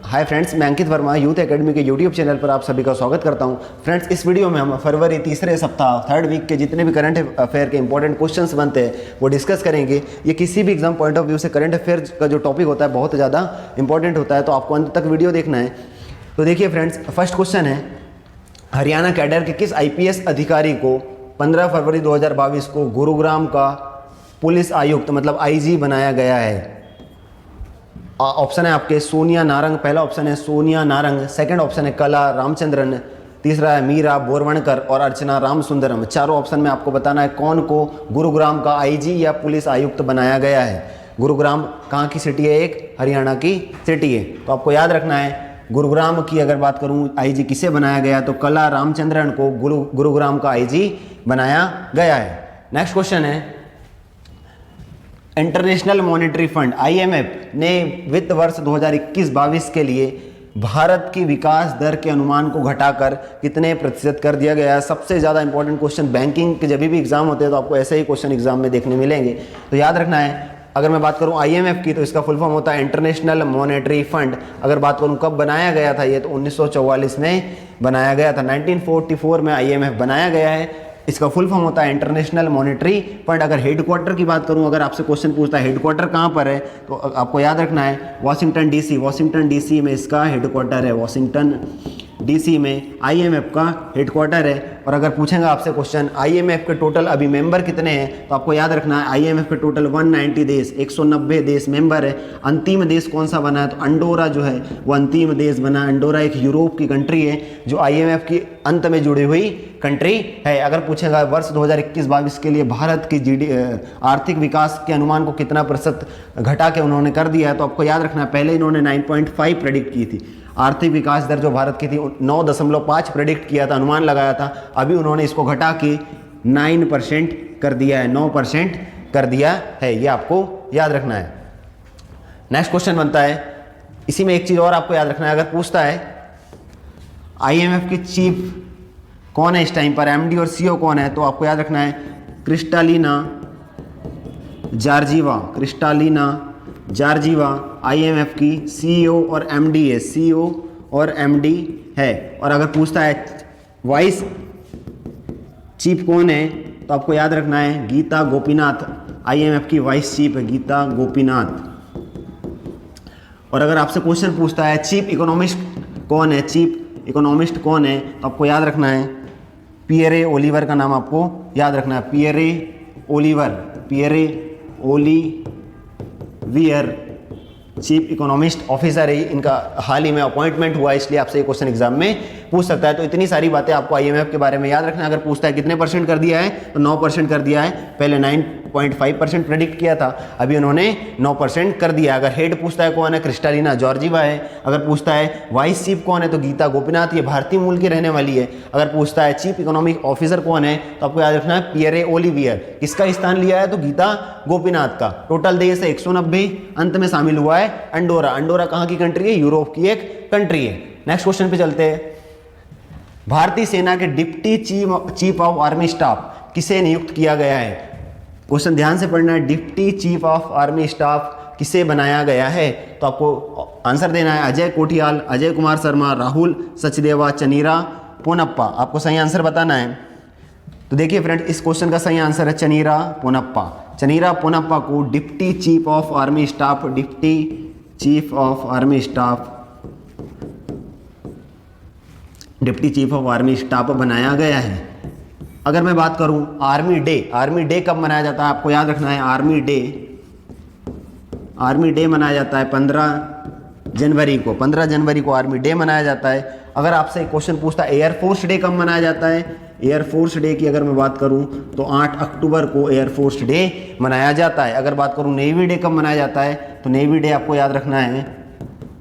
Hi friends, मैं अंकित Verma youth academy के YouTube channel पर आप सभी का स्वागत करता हूं। फ्रेंड्स, इस वीडियो में हम फरवरी तीसरे सप्ताह थर्ड वीक के जितने भी करंट अफेयर के इंपॉर्टेंट क्वेश्चंस बनते हैं वो डिस्कस करेंगे। ये किसी भी एग्जाम पॉइंट ऑफ व्यू से करंट अफेयर का जो टॉपिक होता है बहुत ज़्यादा इंपॉर्टेंट होता है, तो आपको अंत तक वीडियो देखना है। तो देखिए फ्रेंड्स, फर्स्ट क्वेश्चन है, हरियाणा कैडर के किस IPS अधिकारी को 15 फरवरी 2022 को गुरुग्राम का पुलिस आयुक्त मतलब IG बनाया गया है? ऑप्शन है आपके सोनिया नारंग, पहला ऑप्शन है सोनिया नारंग, सेकंड ऑप्शन है कला रामचंद्रन, तीसरा है मीरा बोरवणकर और अर्चना रामसुंदरम। चारों ऑप्शन में आपको बताना है कौन को गुरुग्राम का IG या पुलिस आयुक्त बनाया गया है। गुरुग्राम कहाँ की सिटी है? एक हरियाणा की सिटी है। तो आपको याद रखना है, गुरुग्राम की अगर बात करूँ IG किसे बनाया गया तो कला रामचंद्रन को गुरुग्राम का IG बनाया गया है। नेक्स्ट क्वेश्चन है, इंटरनेशनल मॉनेटरी फंड IMF ने वित्त वर्ष 2021-22 के लिए भारत की विकास दर के अनुमान को घटाकर कितने प्रतिशत कर दिया गया है? सबसे ज़्यादा इंपॉर्टेंट क्वेश्चन, बैंकिंग के जब भी एग्जाम होते हैं तो आपको ऐसे ही क्वेश्चन एग्जाम में देखने मिलेंगे, तो याद रखना है। अगर मैं बात करूं IMF की तो इसका फुल फॉर्म होता है इंटरनेशनल मॉनेटरी फंड। अगर बात करूं कब बनाया गया था ये, तो 1944 में बनाया गया था। 1944 में IMF बनाया गया है। इसका फुल फॉर्म होता है इंटरनेशनल मॉनेटरी फंड। अगर हेडक्वार्टर की बात करूं, अगर आपसे क्वेश्चन पूछता है हेडक्वार्टर कहां पर है, तो आपको याद रखना है वॉशिंगटन DC में इसका हेडक्वार्टर है। वॉशिंगटन DC में IMF का हेडक्वार्टर है। और अगर पूछेंगे आपसे क्वेश्चन IMF के टोटल अभी मेंबर कितने हैं, तो आपको याद रखना है IMF के टोटल 190 देश, 190 देश मेंबर है। अंतिम देश कौन सा बना है, तो अंडोरा जो है वो अंतिम देश बना है। अंडोरा एक यूरोप की कंट्री है जो IMF की अंत में जुड़ी हुई कंट्री है। अगर पूछेगा वर्ष 2021-22 के लिए भारत की आर्थिक विकास के अनुमान को कितना प्रतिशत घटा के उन्होंने कर दिया है, तो आपको याद रखना है पहले इन्होंने 9.5 प्रेडिक्ट की थी। आर्थिक विकास दर जो भारत की थी 9.5 प्रेडिक्ट किया था, अनुमान लगाया था। अभी उन्होंने इसको घटा के 9% कर दिया है, 9% कर दिया है। ये आपको याद रखना है। नेक्स्ट क्वेश्चन बनता है, इसी में एक चीज़ और आपको याद रखना है। अगर पूछता है IMF की चीफ कौन है इस टाइम पर, MD और CEO कौन है, तो आपको याद रखना है Kristalina Georgieva. Kristalina Georgieva IMF की CEO और MD है, CEO और MD है। और अगर पूछता है वाइस चीफ कौन है, तो आपको याद रखना है गीता गोपीनाथ। IMF की वाइस चीफ है गीता गोपीनाथ। और अगर आपसे क्वेश्चन पूछता है चीफ इकोनॉमिस्ट कौन है, चीफ इकोनॉमिस्ट कौन है, तो आपको याद रखना है पियरे ओलिवर का नाम आपको याद रखना है। Pierre Olivier chief economist officer है। इनका हाल ही में अपॉइंटमेंट हुआ, इसलिए आपसे ये क्वेश्चन एग्जाम में पूछ सकता है। तो इतनी सारी बातें आपको IMF के बारे में याद रखना है। अगर पूछता है कितने परसेंट कर दिया है, तो 9% कर दिया है। पहले 9.5% प्रेडिक्ट किया था, अभी उन्होंने 9% कर दिया। अगर हेड पूछता है कौन है, क्रिस्टालिना जॉर्जीवा है। अगर पूछता है वाइस चीफ कौन है, तो गीता गोपीनाथ, ये भारतीय मूल की रहने वाली है। अगर पूछता है चीफ इकोनॉमिक ऑफिसर कौन है, तो आपको याद रखना है पियरे ओलिवियर। किसका स्थान लिया है, तो गीता गोपीनाथ का। टोटल देश है 190, अंत में शामिल हुआ है अंडोरा। अंडोरा कहाँ की कंट्री है, यूरोप की एक कंट्री है। नेक्स्ट क्वेश्चन पे चलते हैं, भारतीय सेना के deputy chief of army staff किसे नियुक्त किया गया है? क्वेश्चन ध्यान से पढ़ना है, deputy chief of army staff किसे बनाया गया है? तो आपको आंसर देना है अजय कोठियाल, अजय कुमार शर्मा, राहुल सचदेवा, चनीरा पोनप्पा। आपको सही आंसर बताना है। तो देखिए फ्रेंड, इस क्वेश्चन का सही आंसर है चनीरा पोनप्पा। चनीरा पोनप्पा को deputy chief of army staff, deputy chief of army staff, deputy chief of army staff बनाया गया है। अगर मैं बात करूं आर्मी डे कब मनाया जाता है, आपको याद रखना है आर्मी डे मनाया जाता है 15 जनवरी को। 15 जनवरी को आर्मी डे मनाया जाता है। अगर आपसे क्वेश्चन पूछता है एयरफोर्स डे कब मनाया जाता है, एयरफोर्स डे की अगर मैं बात करूं तो 8 अक्टूबर को एयरफोर्स डे मनाया जाता है। अगर बात करूं नेवी डे कब मनाया जाता है, तो नेवी डे आपको याद रखना है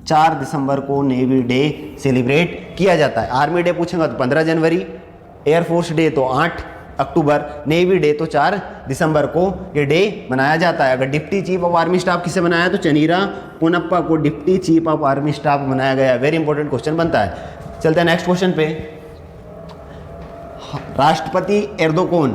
4 दिसंबर को नेवी डे सेलिब्रेट किया जाता है। आर्मी डे पूछेगा तो 15 जनवरी, एयरफोर्स डे तो 8 अक्टूबर, नेवी डे तो 4 दिसंबर को ये डे मनाया जाता है। अगर deputy chief of army staff किसे बनाया, तो चनीरा पोनप्पा को deputy chief of army staff बनाया गया है। वेरी इंपॉर्टेंट क्वेश्चन बनता है। चलते हैं नेक्स्ट क्वेश्चन पे। राष्ट्रपति एर्दोगन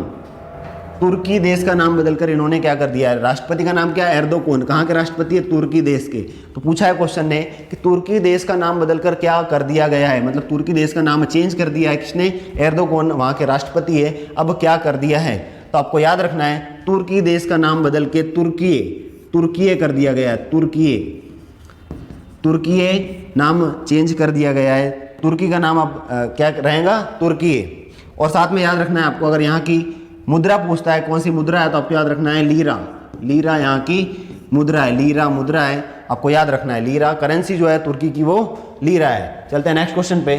तुर्की देश का नाम बदलकर इन्होंने क्या कर दिया है, राष्ट्रपति का नाम क्या है, एर्दोगन। कहाँ के राष्ट्रपति है, तुर्की देश के। तो पूछा है क्वेश्चन ने कि तुर्की देश का नाम बदलकर क्या कर दिया गया है, मतलब तुर्की देश का नाम चेंज कर दिया है किसने, एर्दोगन, वहाँ के राष्ट्रपति है। अब क्या कर दिया है, तो आपको याद रखना है तुर्की देश का नाम बदल के तुर्कीये कर दिया गया है। तुर्कीये नाम चेंज कर दिया गया है। तुर्की का नाम अब क्या रहेगा, तुर्कीये। और साथ में याद रखना है आपको, अगर यहाँ की मुद्रा पूछता है कौन सी मुद्रा है, तो आपको याद रखना है लीरा यहाँ की मुद्रा है, लीरा मुद्रा है, आपको याद रखना है। लीरा करेंसी जो है तुर्की की वो लीरा है। चलते हैं नेक्स्ट क्वेश्चन पे।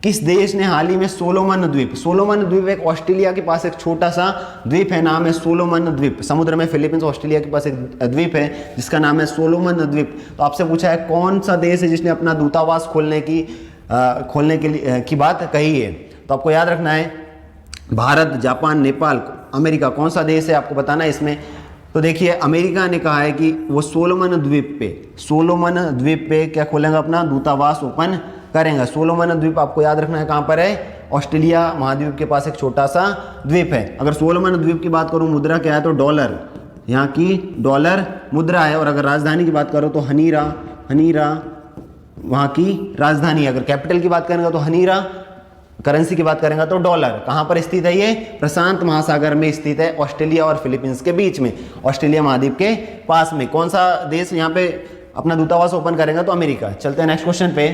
किस देश ने हाल ही में सोलोमन द्वीप एक ऑस्ट्रेलिया के पास एक छोटा सा द्वीप है, नाम है सोलोमन द्वीप। समुद्र में फिलीपींस ऑस्ट्रेलिया के पास एक द्वीप है जिसका नाम है सोलोमन द्वीप। तो आपसे पूछा है कौन सा देश है जिसने अपना दूतावास खोलने के लिए की बात कही है। तो आपको याद रखना है भारत, जापान, नेपाल, अमेरिका, कौन सा देश है आपको बताना है इसमें। तो देखिए अमेरिका ने कहा है कि वो सोलोमन द्वीप पे क्या खोलेंगे, अपना दूतावास ओपन करेंगे। सोलोमन द्वीप आपको याद रखना है कहाँ पर है, ऑस्ट्रेलिया महाद्वीप के पास एक छोटा सा द्वीप है। अगर सोलोमन द्वीप की बात करूँ, मुद्रा क्या है, तो डॉलर, यहाँ की डॉलर मुद्रा है। और अगर राजधानी की बात करो तो हनीरा वहाँ की राजधानी। अगर कैपिटल की बात करेंगे तो हनीरा, करेंसी की बात करेंगे तो डॉलर। कहाँ पर स्थित है ये, प्रशांत महासागर में स्थित है, ऑस्ट्रेलिया और फिलीपींस के बीच में, ऑस्ट्रेलिया महाद्वीप के पास में। कौन सा देश यहाँ पे अपना दूतावास ओपन करेगा, तो अमेरिका। चलते हैं नेक्स्ट क्वेश्चन पे।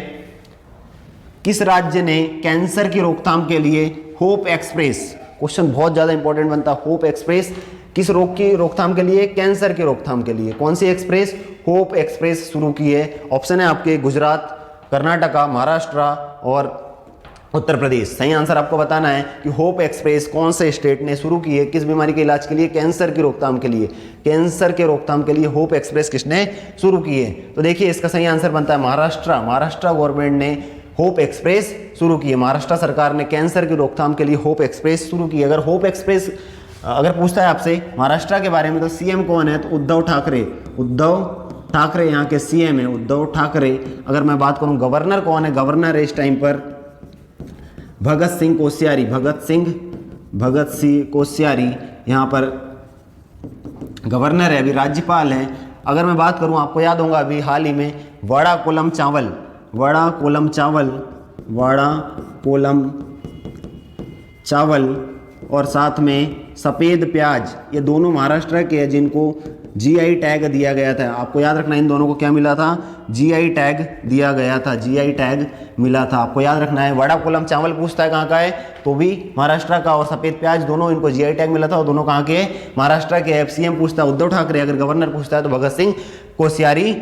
किस राज्य ने कैंसर की रोकथाम के लिए होप एक्सप्रेस, क्वेश्चन बहुत ज्यादा इंपॉर्टेंट बनता है, होप एक्सप्रेस किस रोग की रोकथाम के लिए, कैंसर की रोकथाम के लिए, कौन सी एक्सप्रेस, होप एक्सप्रेस शुरू की है। ऑप्शन है आपके गुजरात, कर्नाटका, महाराष्ट्र और उत्तर प्रदेश। सही आंसर आपको बताना है कि होप एक्सप्रेस कौन से स्टेट ने शुरू की है, किस बीमारी के इलाज के लिए, कैंसर की रोकथाम के लिए। कैंसर के रोकथाम के लिए होप एक्सप्रेस किसने शुरू की है, तो देखिए इसका सही आंसर बनता है महाराष्ट्र गवर्नमेंट ने होप एक्सप्रेस शुरू की है। महाराष्ट्र सरकार ने कैंसर की रोकथाम के लिए होप एक्सप्रेस शुरू की है। अगर होप एक्सप्रेस अगर पूछता है आपसे महाराष्ट्र के बारे में, तो सीएम कौन है, तो उद्धव ठाकरे यहाँ के सीएम है, उद्धव ठाकरे। अगर मैं बात करूँ गवर्नर कौन है, गवर्नर है इस टाइम पर भगत सिंह कोश्यारी यहाँ पर गवर्नर है, अभी राज्यपाल हैं। अगर मैं बात करूँ, आपको याद होगा अभी हाल ही में वड़ा कोलम चावल और साथ में सफ़ेद प्याज, ये दोनों महाराष्ट्र के हैं जिनको जीआई टैग दिया गया था। आपको याद रखना इन दोनों को क्या मिला था, जीआई टैग दिया गया था, जीआई टैग मिला था। आपको याद रखना है वड़ा कोलम चावल पूछता है कहाँ का है, तो भी महाराष्ट्र का, और सफ़ेद प्याज दोनों इनको जीआई टैग मिला था और दोनों कहाँ के, महाराष्ट्र के। सीएम पूछता है उद्धव ठाकरे, अगर गवर्नर पूछता है तो भगत सिंह कोश्यारी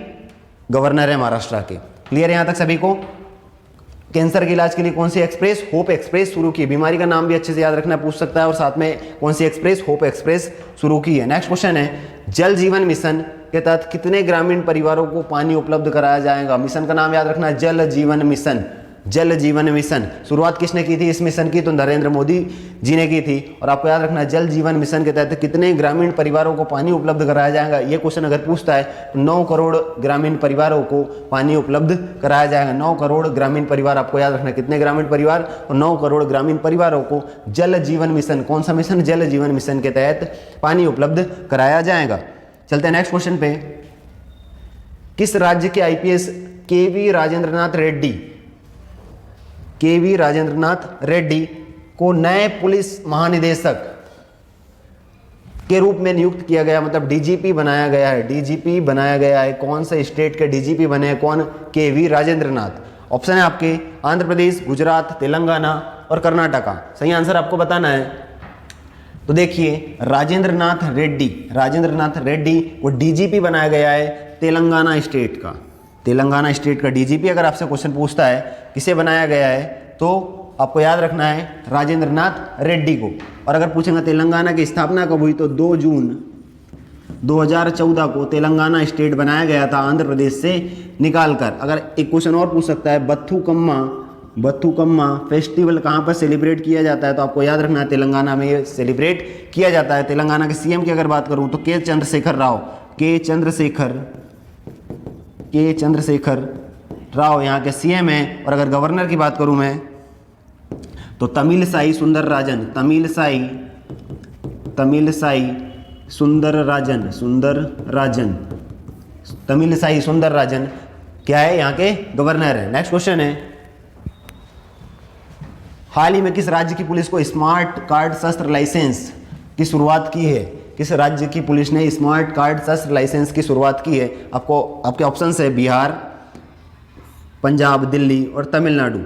गवर्नर है महाराष्ट्र के। क्लियर है यहाँ तक सभी को। कैंसर के इलाज के लिए कौन सी एक्सप्रेस, होप एक्सप्रेस शुरू की। बीमारी का नाम भी अच्छे से याद रखना, पूछ सकता है, और साथ में कौन सी एक्सप्रेस, होप एक्सप्रेस शुरू की है। नेक्स्ट क्वेश्चन है, जल जीवन मिशन के तहत कितने ग्रामीण परिवारों को पानी उपलब्ध कराया जाएगा। मिशन का नाम याद रखना है, जल जीवन मिशन। शुरुआत किसने की थी इस मिशन की, तो नरेंद्र मोदी जी ने की थी। और आपको याद रखना है जल जीवन मिशन के तहत कितने ग्रामीण परिवारों को पानी उपलब्ध कराया जाएगा। ये क्वेश्चन अगर पूछता है तो 9 करोड़ ग्रामीण परिवारों को पानी उपलब्ध कराया जाएगा। 9 करोड़ ग्रामीण परिवार, आपको याद रखना है कितने ग्रामीण परिवार, तो 9 करोड़ ग्रामीण परिवारों को जल जीवन मिशन, कौन सा मिशन, जल जीवन मिशन के तहत पानी उपलब्ध कराया जाएगा। चलते हैं नेक्स्ट क्वेश्चन पे। किस राज्य के आईपीएस केवी राजेंद्रनाथ रेड्डी को नए पुलिस महानिदेशक के रूप में नियुक्त किया गया, मतलब डीजीपी बनाया गया है। कौन से स्टेट के डीजीपी बने हैं, कौन, केवी राजेंद्रनाथ। ऑप्शन है आपके आंध्र प्रदेश, गुजरात, तेलंगाना और कर्नाटका। सही आंसर आपको बताना है। तो देखिए राजेंद्रनाथ रेड्डी को डीजीपी बनाया गया है तेलंगाना स्टेट का डीजीपी। अगर आपसे क्वेश्चन पूछता है किसे बनाया गया है, तो आपको याद रखना है राजेंद्रनाथ रेड्डी को। और अगर पूछेंगे तेलंगाना की स्थापना कब हुई, तो 2 जून 2014 को तेलंगाना स्टेट बनाया गया था आंध्र प्रदेश से निकालकर। अगर एक क्वेश्चन और पूछ सकता है, बथुकम्मा फेस्टिवल कहाँ पर सेलिब्रेट किया जाता है, तो आपको याद रखना है तेलंगाना में ये सेलिब्रेट किया जाता है। तेलंगाना के सीएम की अगर बात करूँ तो के चंद्रशेखर राव यहाँ के सीएम हैं। और अगर गवर्नर की बात करूँ मैं, तो तमिलसाई तमिलसाई सुंदरराजन, तमिलसाई सुंदरराजन क्या है, यहाँ के गवर्नर है। नेक्स्ट क्वेश्चन है, हाल ही में किस राज्य की पुलिस को स्मार्ट कार्ड शस्त्र लाइसेंस की शुरुआत की है? किस राज्य की पुलिस ने स्मार्ट कार्ड शस्त्र लाइसेंस की शुरुआत की है? आपको आपके ऑप्शंस है बिहार, पंजाब, दिल्ली और तमिलनाडु।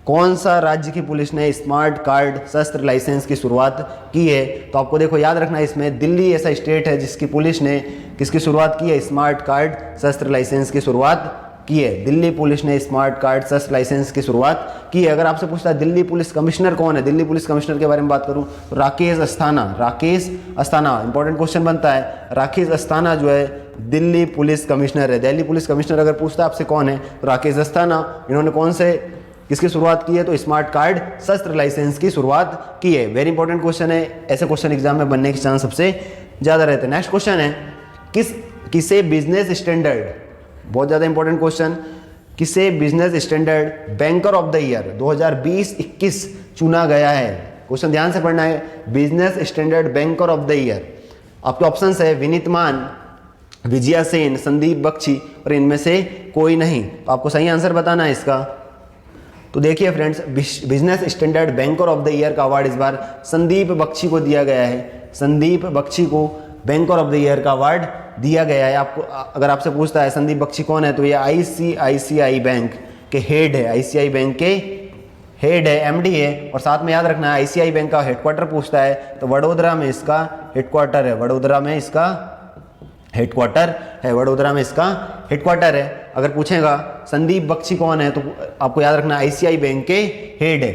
कौन सा राज्य की पुलिस ने स्मार्ट कार्ड शस्त्र लाइसेंस की शुरुआत की है? तो आपको देखो याद रखना है, इसमें दिल्ली ऐसा स्टेट है जिसकी पुलिस ने किसकी शुरुआत की है? स्मार्ट कार्ड शस्त्र लाइसेंस की शुरुआत की है। दिल्ली पुलिस ने स्मार्ट कार्ड शस्त्र लाइसेंस की शुरुआत की है। अगर आपसे पूछता है दिल्ली पुलिस कमिश्नर कौन है, दिल्ली पुलिस कमिश्नर के बारे में बात करूं तो राकेश अस्थाना इंपॉर्टेंट क्वेश्चन बनता है। राकेश अस्थाना जो है दिल्ली पुलिस कमिश्नर है। दिल्ली पुलिस कमिश्नर अगर पूछता है आपसे कौन है तो राकेश अस्थाना। इन्होंने कौन से किसकी शुरुआत की है? तो स्मार्ट कार्ड शस्त्र लाइसेंस की शुरुआत की है। वेरी इंपॉर्टेंट क्वेश्चन है, ऐसे क्वेश्चन एग्जाम में बनने के चांस सबसे ज्यादा रहते हैं। नेक्स्ट क्वेश्चन है, किसे बिजनेस स्टैंडर्ड, बहुत ज़्यादा इंपॉर्टेंट क्वेश्चन, किसे business standard banker of the year 2020-21 चुना गया है? क्वेश्चन ध्यान से पढ़ना है, business standard banker of the year. आपके ऑप्शंस है विनीत मान, विजया सेन, संदीप बख्शी और इनमें से कोई नहीं। तो आपको सही आंसर बताना है इसका। तो देखिए friends, business standard banker of the year का अवार्ड इस बार संदीप बख्शी को दिया गया है। संदीप बख्शी को बैंकर ऑफ द ईयर का अवार्ड दिया गया है। आपको अगर आपसे पूछता है संदीप बख्शी कौन है तो ये आईसीआईसीआई बैंक के हेड है, आईसीआई बैंक के हेड है, एमडी है। और साथ में याद रखना है आईसीआई बैंक का हेडक्वार्टर पूछता है तो वडोदरा में इसका हेडक्वार्टर है, वडोदरा में इसका हेडक्वार्टर है। अगर पूछेगा संदीप बख्शी कौन है तो आपको याद रखना आईसीआई बैंक के हेड है,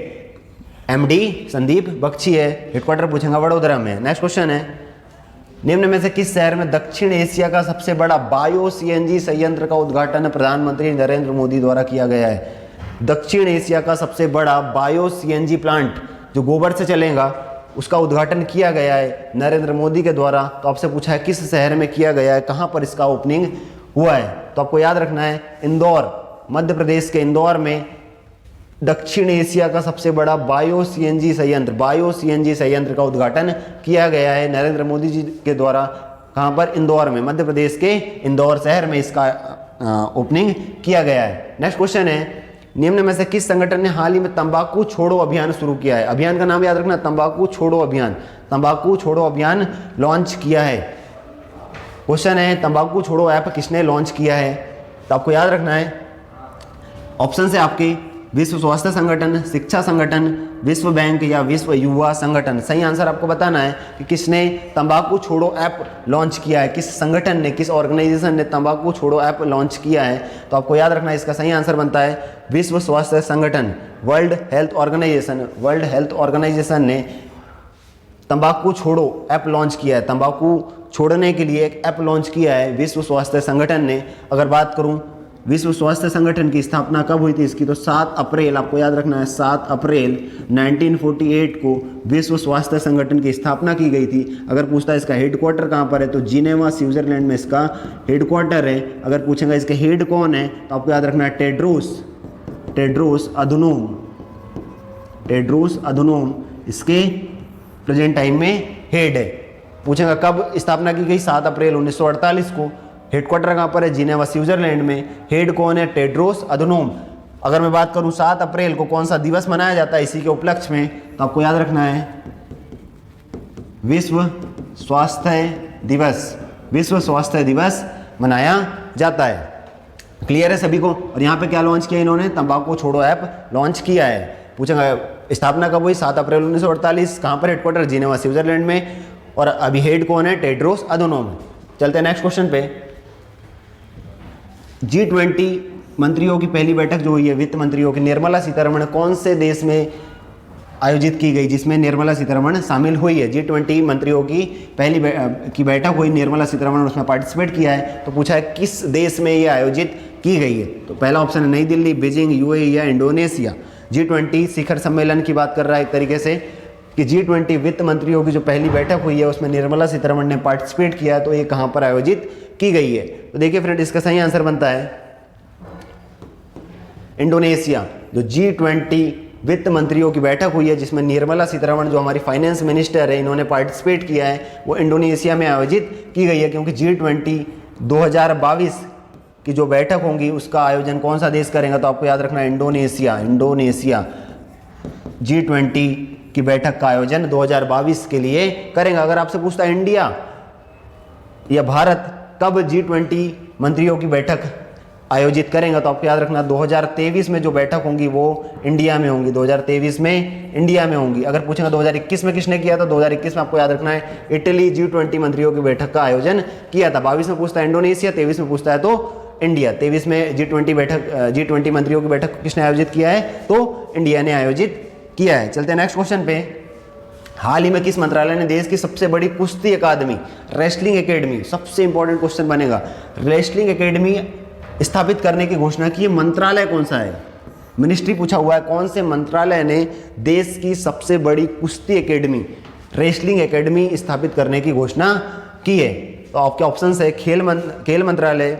एमडी संदीप बख्शी है, हेडक्वार्टर पूछेगा वडोदरा में। नेक्स्ट क्वेश्चन है, निम्न में से किस शहर में दक्षिण एशिया का सबसे बड़ा बायो सीएनजी संयंत्र का उद्घाटन प्रधानमंत्री नरेंद्र मोदी द्वारा किया गया है? दक्षिण एशिया का सबसे बड़ा बायो सीएनजी प्लांट जो गोबर से चलेगा उसका उद्घाटन किया गया है नरेंद्र मोदी के द्वारा। तो आपसे पूछा है किस शहर में किया गया है, कहाँ पर इसका ओपनिंग हुआ है? तो आपको याद रखना है इंदौर, मध्य प्रदेश के इंदौर में दक्षिण एशिया का सबसे बड़ा बायो सीएनजी संयंत्र का उद्घाटन किया गया है नरेंद्र मोदी जी के द्वारा। कहाँ पर? इंदौर में, मध्य प्रदेश के इंदौर शहर में इसका ओपनिंग किया गया है। नेक्स्ट क्वेश्चन है, निम्न में से किस संगठन ने हाल ही में तंबाकू छोड़ो अभियान शुरू किया है? अभियान का नाम याद रखना, तंबाकू छोड़ो अभियान लॉन्च किया है। क्वेश्चन है तंबाकू छोड़ो ऐप किसने लॉन्च किया है? तो आपको याद रखना है, ऑप्शन है आपके विश्व स्वास्थ्य संगठन, शिक्षा संगठन, विश्व बैंक या विश्व युवा संगठन। सही आंसर आपको बताना है कि किसने तंबाकू छोड़ो ऐप लॉन्च किया है, किस संगठन ने, किस ऑर्गेनाइजेशन ने तंबाकू छोड़ो ऐप लॉन्च किया है। तो आपको याद रखना है इसका सही आंसर बनता है विश्व स्वास्थ्य संगठन, वर्ल्ड हेल्थ ऑर्गेनाइजेशन ने तंबाकू छोड़ो ऐप लॉन्च किया है। तंबाकू छोड़ने के लिए एक ऐप लॉन्च किया है विश्व स्वास्थ्य संगठन ने। अगर बात करूं विश्व स्वास्थ्य संगठन की स्थापना कब हुई थी इसकी, तो 7 अप्रैल, आपको याद रखना है 7 अप्रैल 1948 को विश्व स्वास्थ्य संगठन की स्थापना की गई थी। अगर पूछता है इसका हेडक्वार्टर कहाँ पर है तो जिनेवा स्विट्जरलैंड में इसका हेडक्वार्टर है। अगर पूछेगा इसके हेड कौन है तो आपको याद रखना है टेड्रोस अधनोम इसके प्रेजेंट टाइम में हेड है। पूछेगा कब स्थापना की गई, 7 अप्रैल 1948 को। हेडक्वार्टर कहाँ पर है? जिनेवा स्विट्जरलैंड में। हेड कौन है? Tedros Adhanom. अगर मैं बात करूं 7 अप्रैल को कौन सा दिवस मनाया जाता है इसी के उपलक्ष्य में, तो आपको याद रखना है विश्व स्वास्थ्य दिवस मनाया जाता है। क्लियर है सभी को? और यहाँ पे क्या लॉन्च किया इन्होंने? तंबाकू छोड़ो ऐप लॉन्च किया है। पूछेगा स्थापना कब हुई? 7 अप्रैल 1948। कहाँ पर हेडक्वार्टर? जिनेवा स्विट्जरलैंड में। और अभी हेड कौन है? Tedros Adhanom. चलते हैं नेक्स्ट क्वेश्चन पे। G20 मंत्रियों की पहली बैठक जो हुई है, वित्त मंत्रियों की, निर्मला सीतारमण कौन से देश में आयोजित की गई जिसमें निर्मला सीतारमण शामिल हुई है? G20 मंत्रियों की पहली बैठक हुई, निर्मला सीतारमण उसमें पार्टिसिपेट किया है। तो पूछा है किस देश में ये आयोजित की गई है? तो पहला ऑप्शन है नई दिल्ली, बीजिंग, यूएई या इंडोनेशिया। G20 शिखर सम्मेलन की बात कर रहा है एक तरीके से कि G20 वित्त मंत्रियों की जो पहली बैठक हुई है उसमें निर्मला सीतारमण ने पार्टिसिपेट किया, तो ये कहाँ पर आयोजित की गई है? तो देखिए फ्रेंड, इसका सही आंसर बनता है इंडोनेशिया। जो G20 वित्त मंत्रियों की बैठक हुई है जिसमें निर्मला सीतारमण जो हमारी फाइनेंस मिनिस्टर है इन्होंने पार्टिसिपेट किया है, वो इंडोनेशिया में आयोजित की गई है। क्योंकि G20 2022 की जो बैठक होंगी उसका आयोजन कौन सा देश करेगा, तो आपको याद रखना है इंडोनेशिया G20 की बैठक का आयोजन 2022 के लिए करेंगे। अगर आपसे पूछता है इंडिया या भारत कब G20 मंत्रियों की बैठक आयोजित करेंगे, तो आपको याद रखना 2023 में जो बैठक होंगी वो इंडिया में होंगी, 2023 में इंडिया में होंगी। अगर पूछेंगे 2021 में किसने किया था, 2021 में आपको याद रखना है इटली G20 मंत्रियों की बैठक का आयोजन किया था। 22 में पूछता है इंडोनेशिया, 23 में पूछता है तो इंडिया। 23 में G20 मंत्रियों की बैठक किसने आयोजित किया है, तो इंडिया ने आयोजित किया है। चलते हैं नेक्स्ट क्वेश्चन पे। हाल ही में किस मंत्रालय ने देश की सबसे बड़ी कुश्ती अकादमी, रेसलिंग एकेडमी, सबसे इंपॉर्टेंट क्वेश्चन बनेगा, रेसलिंग एकेडमी स्थापित करने की घोषणा की है? मंत्रालय कौन सा है, मिनिस्ट्री पूछा हुआ है, कौन से मंत्रालय ने देश की सबसे बड़ी कुश्ती एकेडमी, रेसलिंग एकेडमी स्थापित करने की घोषणा की है? तो आपके ऑप्शन है खेल मंत्रालय,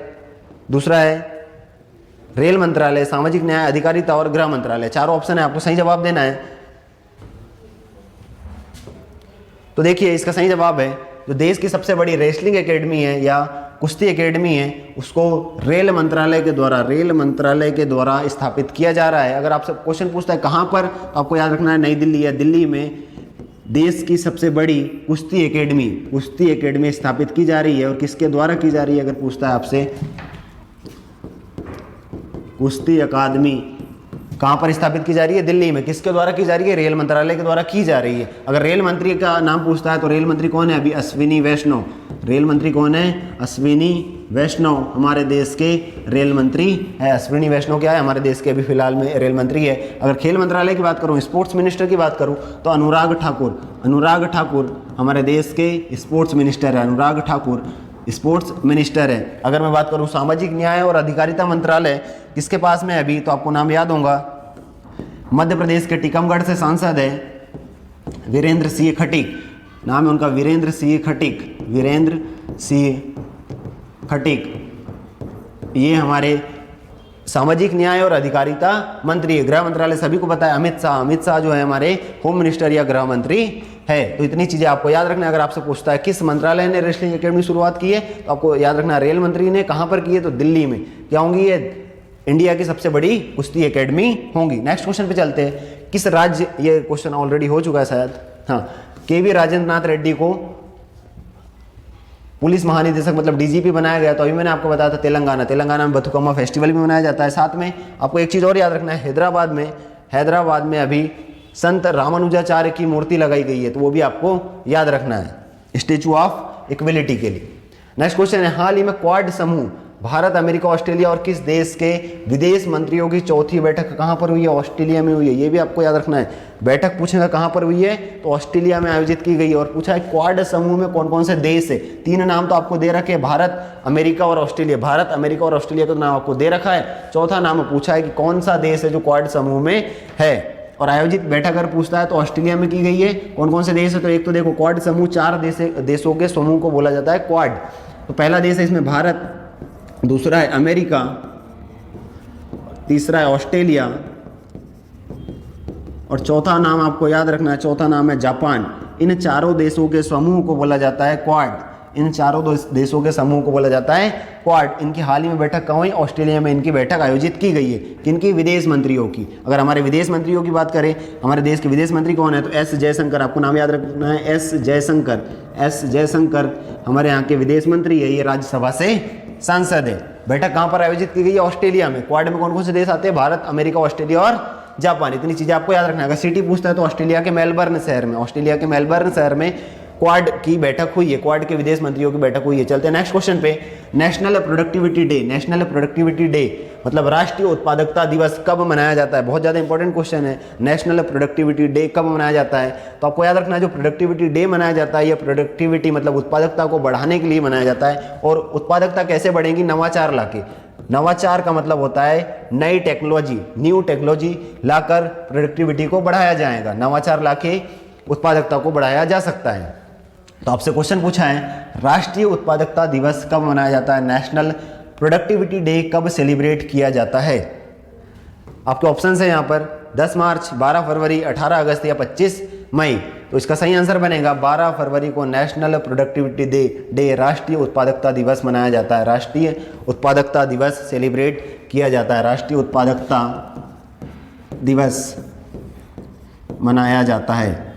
दूसरा है रेल मंत्रालय, सामाजिक न्याय अधिकारिता और गृह मंत्रालय। चारों ऑप्शन है, आपको सही जवाब देना है। तो देखिए इसका सही जवाब है जो देश की सबसे बड़ी रेसलिंग एकेडमी है या कुश्ती एकेडमी है उसको रेल मंत्रालय के द्वारा स्थापित किया जा रहा है। अगर आपसे क्वेश्चन पूछता है कहाँ पर, तो आपको याद रखना है नई दिल्ली है, दिल्ली में देश की सबसे बड़ी कुश्ती एकेडमी स्थापित की जा रही है। और किसके द्वारा की जा रही है, अगर पूछता है आपसे कुश्ती अकादमी कहाँ पर स्थापित की जा रही है, दिल्ली में, किसके द्वारा की जा रही है, रेल मंत्रालय के द्वारा की जा रही है। अगर रेल मंत्री का नाम पूछता है तो रेल मंत्री कौन है, अभी अश्विनी वैष्णव, रेल मंत्री कौन है, अश्विनी वैष्णव हमारे देश के रेल मंत्री है। अश्विनी वैष्णव क्या है, हमारे देश के अभी फिलहाल में रेल मंत्री है। अगर खेल मंत्रालय की बात करूँ, स्पोर्ट्स मिनिस्टर की बात करूँ तो अनुराग ठाकुर हमारे देश के स्पोर्ट्स मिनिस्टर है, अनुराग ठाकुर स्पोर्ट्स मिनिस्टर है। अगर मैं बात करूं सामाजिक न्याय और अधिकारिता मंत्रालय किसके पास में है अभी, तो आपको नाम याद होगा, मध्य प्रदेश के टीकमगढ़ से सांसद है वीरेंद्र सिंह खटीक, नाम है उनका वीरेंद्र सिंह खटीक। ये हमारे सामाजिक न्याय और अधिकारिता मंत्री है। गृह मंत्रालय सभी को पता है, अमित शाह जो है हमारे होम मिनिस्टर या गृह मंत्री है। तो इतनी चीजें आपको याद रखना है। अगर आपसे पूछता है किस मंत्रालय ने रेसलिंग एकेडमी शुरुआत की है, तो आपको याद रखना रेल मंत्री ने। कहां पर की है, तो दिल्ली में। क्या होंगी ये, इंडिया की सबसे बड़ी कुश्ती एकेडमी होंगी। नेक्स्ट क्वेश्चन पे चलते हैं। किस राज्य, ये क्वेश्चन ऑलरेडी हो चुका है शायद, हाँ, केवी राजेंद्र नाथ रेड्डी को पुलिस महानिदेशक मतलब डीजीपी बनाया गया। तो अभी मैंने आपको बताया था तेलंगाना में बथुकम्मा फेस्टिवल भी मनाया जाता है। साथ में आपको एक चीज और याद रखना है, हैदराबाद में अभी संत रामानुजाचार्य की मूर्ति लगाई गई है, तो वो भी आपको याद रखना है, स्टैचू ऑफ इक्वलिटी के लिए। नेक्स्ट क्वेश्चन है, हाल ही में क्वाड समूह भारत, अमेरिका, ऑस्ट्रेलिया और किस देश के विदेश मंत्रियों की चौथी बैठक कहां पर हुई है, ऑस्ट्रेलिया में हुई है। ये भी आपको याद रखना है। बैठक पूछेगा कहां पर हुई है, तो ऑस्ट्रेलिया में आयोजित की गई है। और पूछा है क्वाड समूह में कौन कौन से देश है, 3 नाम तो आपको दे रखे, भारत, अमेरिका और ऑस्ट्रेलिया। भारत, अमेरिका और ऑस्ट्रेलिया का नाम आपको दे रखा है। चौथा नाम पूछा है कि कौन सा देश है जो क्वाड समूह में है। और आयोजित बैठक अगर पूछता है तो ऑस्ट्रेलिया में की गई है। कौन कौन से देश है, तो एक तो देखो क्वाड समूह 4 देशों के समूह को बोला जाता है क्वाड। तो पहला देश है इसमें भारत, दूसरा है अमेरिका, तीसरा है ऑस्ट्रेलिया और चौथा नाम आपको याद रखना है, चौथा नाम है जापान। इन चारों देशों के समूह को बोला जाता है क्वाड। इन चारों देशों के समूह को बोला जाता है क्वाड। इनकी हाल ही में बैठक कहाँ हुई, ऑस्ट्रेलिया में इनकी बैठक आयोजित की गई है। किनकी, विदेश मंत्रियों की। अगर हमारे विदेश मंत्रियों की बात करें, हमारे देश के विदेश मंत्री कौन है, तो एस जयशंकर, आपको नाम याद रखना है, एस जयशंकर हमारे यहाँ के विदेश मंत्री है। ये राज्यसभा से सांसद है। बैठक कहाँ पर आयोजित की गई है, ऑस्ट्रेलिया में। क्वाड में कौन कौन से देश आते हैं, भारत, अमेरिका, ऑस्ट्रेलिया और जापान। इतनी चीजें आपको याद रखना है। अगर सिटी पूछता है तो ऑस्ट्रेलिया के मेलबर्न शहर में क्वाड की बैठक हुई है, क्वाड के विदेश मंत्रियों की बैठक हुई है। चलते हैं नेक्स्ट क्वेश्चन पे। नेशनल प्रोडक्टिविटी डे मतलब राष्ट्रीय उत्पादकता दिवस कब मनाया जाता है, बहुत ज़्यादा इंपॉर्टेंट क्वेश्चन है। नेशनल प्रोडक्टिविटी डे कब मनाया जाता है, तो आपको याद रखना है जो प्रोडक्टिविटी डे मनाया जाता है, यह प्रोडक्टिविटी मतलब उत्पादकता को बढ़ाने के लिए मनाया जाता है। और उत्पादकता कैसे बढ़ेगी, नवाचार लाके। नवाचार का मतलब होता है न्यू टेक्नोलॉजी लाकर प्रोडक्टिविटी को बढ़ाया जाएगा। नवाचार लाके उत्पादकता को बढ़ाया जा सकता है। तो आपसे क्वेश्चन पूछा है, राष्ट्रीय उत्पादकता दिवस कब मनाया जाता है, नेशनल प्रोडक्टिविटी डे कब सेलिब्रेट किया जाता है। आपके ऑप्शंस है यहाँ पर, 10 मार्च, 12 फरवरी, 18 अगस्त या 25 मई। तो इसका सही आंसर बनेगा 12 फरवरी को नेशनल प्रोडक्टिविटी डे राष्ट्रीय उत्पादकता दिवस मनाया जाता है। राष्ट्रीय उत्पादकता दिवस सेलिब्रेट किया जाता है। राष्ट्रीय उत्पादकता दिवस मनाया जाता है।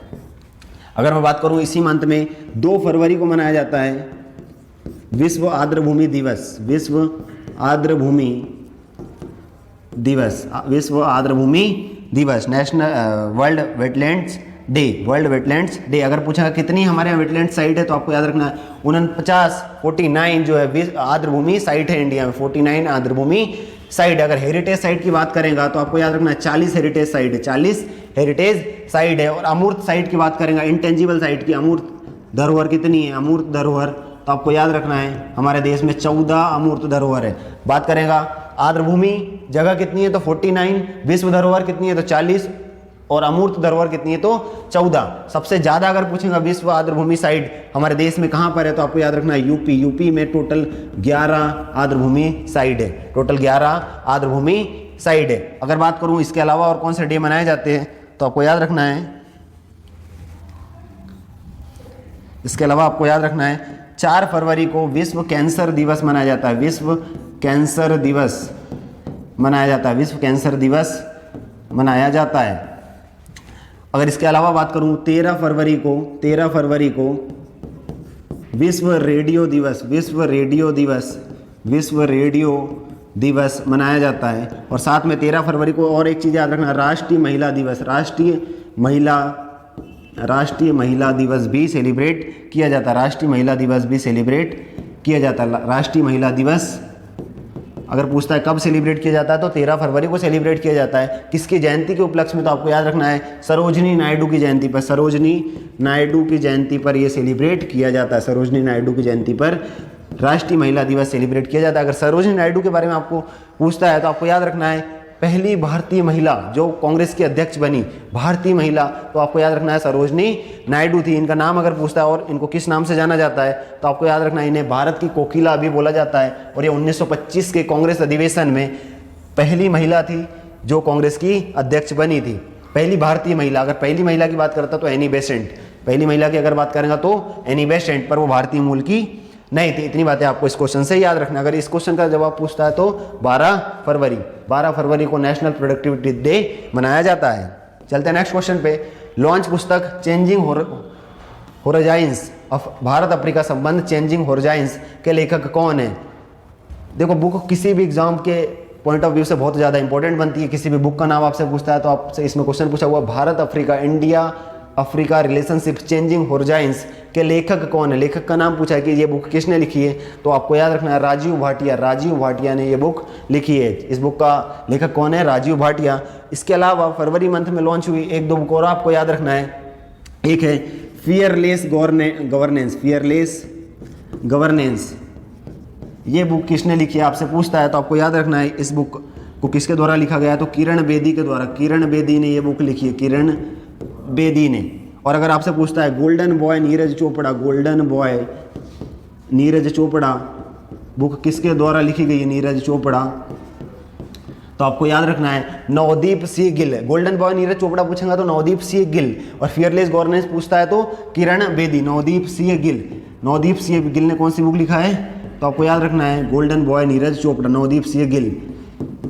अगर मैं बात करूं इसी मंथ में 2 फरवरी को मनाया जाता है विश्व आर्द्रभूमि दिवस। विश्व आर्द्रभूमि दिवस, विश्व आर्द्रभूमि दिवस, national world wetlands day, world wetlands day. अगर पूछा कितनी हमारे यहाँ वेटलैंड साइट है तो आपको याद रखना है 49 जो है आर्द्रभूमि साइट है इंडिया में, 49 आर्द्रभूमि साइट। अगर हेरिटेज साइट की बात करेंगे तो आपको याद रखना है 40 हेरिटेज साइट है, 40 हेरिटेज साइट है। और अमूर्त साइट की बात करेंगे, इंटेंजिबल साइट की अमूर्त धरोहर कितनी है, अमूर्त धरोहर, तो आपको याद रखना है हमारे देश में 14 अमूर्त धरोहर है। बात करेंगे आर्द्रभूमि जगह कितनी है तो 49, विश्व धरोहर कितनी है तो 40 और अमूर्त धरोहर कितनी है तो 14। सबसे ज़्यादा अगर पूछेगा विश्व आर्द्रभूमि साइट हमारे देश में कहाँ पर है तो आपको याद रखना है यूपी। यूपी में टोटल 11 आर्द्रभूमि साइट है, टोटल 11 आर्द्रभूमि साइट है। अगर बात करूँ इसके अलावा और कौन से डे मनाए जाते हैं तो आपको याद रखना है, इसके अलावा आपको याद रखना है 4 फरवरी को विश्व कैंसर दिवस मनाया जाता है। विश्व कैंसर दिवस मनाया जाता है, विश्व कैंसर दिवस मनाया जाता है। अगर इसके अलावा बात करूं 13 फरवरी को विश्व रेडियो दिवस, विश्व रेडियो दिवस, विश्व रेडियो दिवस मनाया जाता है। और साथ में 13 फरवरी को और एक चीज़ याद रखना, राष्ट्रीय महिला दिवस, राष्ट्रीय महिला दिवस भी सेलिब्रेट किया जाता है। राष्ट्रीय महिला दिवस भी सेलिब्रेट किया जाता है। राष्ट्रीय महिला दिवस अगर पूछता है कब सेलिब्रेट किया जाता है तो 13 फरवरी को सेलिब्रेट किया जाता है। किसकी जयंती के उपलक्ष्य में तो आपको याद रखना है सरोजिनी नायडू की जयंती पर, सरोजिनी नायडू की जयंती पर यह सेलिब्रेट किया जाता है। सरोजिनी नायडू की जयंती पर राष्ट्रीय महिला दिवस सेलिब्रेट किया जाता है। अगर सरोजिनी नायडू के बारे में आपको पूछता है तो आपको याद रखना है पहली भारतीय महिला जो कांग्रेस की अध्यक्ष बनी, भारतीय महिला, तो आपको याद रखना है सरोजिनी नायडू थी। इनका नाम अगर पूछता है और इनको किस नाम से जाना जाता है तो आपको याद रखना है इन्हें भारत की कोकिला भी बोला जाता है। और ये 1925 के कांग्रेस अधिवेशन में पहली महिला थी जो कांग्रेस की अध्यक्ष बनी थी, पहली भारतीय महिला। अगर पहली महिला की बात करता तो एनी बेसेंट, पहली महिला की अगर बात करेंगे तो एनी बेसेंट, पर वो भारतीय मूल की नहीं थी। इतनी बातें आपको इस क्वेश्चन से याद रखना। अगर इस क्वेश्चन का जवाब पूछता है तो 12 फरवरी को नेशनल प्रोडक्टिविटी डे मनाया जाता है। चलते हैं नेक्स्ट क्वेश्चन पे। लॉन्च पुस्तक changing Horizons of Bharat Africa संबंध, चेंजिंग होराइजन्स के लेखक कौन है? देखो बुक किसी भी एग्जाम के पॉइंट ऑफ व्यू से बहुत ज़्यादा इंपॉर्टेंट बनती है। किसी भी बुक का नाम आपसे पूछता है तो आपसे इसमें क्वेश्चन पूछा हुआ Bharat Africa, India Africa relationship changing Horizons के लेखक कौन है? लेखक का नाम पूछा है कि ये बुक किसने लिखी है तो आपको याद रखना है राजीव भाटिया। राजीव भाटिया ने ये बुक लिखी है। इस बुक का लेखक कौन है? राजीव भाटिया। इसके अलावा फरवरी मंथ में लॉन्च हुई 1-2 बुक और आपको याद रखना है। एक है फियरलेस गवर्नेंस, फियरलेस गवर्नेंस। ये बुक किसने लिखी है आपसे पूछता है तो आपको याद रखना है इस बुक को किसके द्वारा लिखा गया है तो किरण बेदी के द्वारा। किरण बेदी ने ये बुक लिखी है, किरण बेदी ने। और अगर आपसे पूछता है golden boy Neeraj Chopra, golden boy Neeraj Chopra book किसके द्वारा लिखी गई है? नीरज चोपड़ा। तो आपको याद रखना है नवदीप सिंह गिल। गोल्डन बॉय नीरज चोपड़ा पूछेगा तो नवदीप सिंह गिल, और फियरलेस गवर्नेंस पूछता है तो किरण बेदी, नवदीप सिंह गिल। नवदीप सिंह गिल ने कौन सी बुक लिखा है तो आपको याद रखना है गोल्डन बॉय नीरज चोपड़ा, नवदीप सिंह गिल।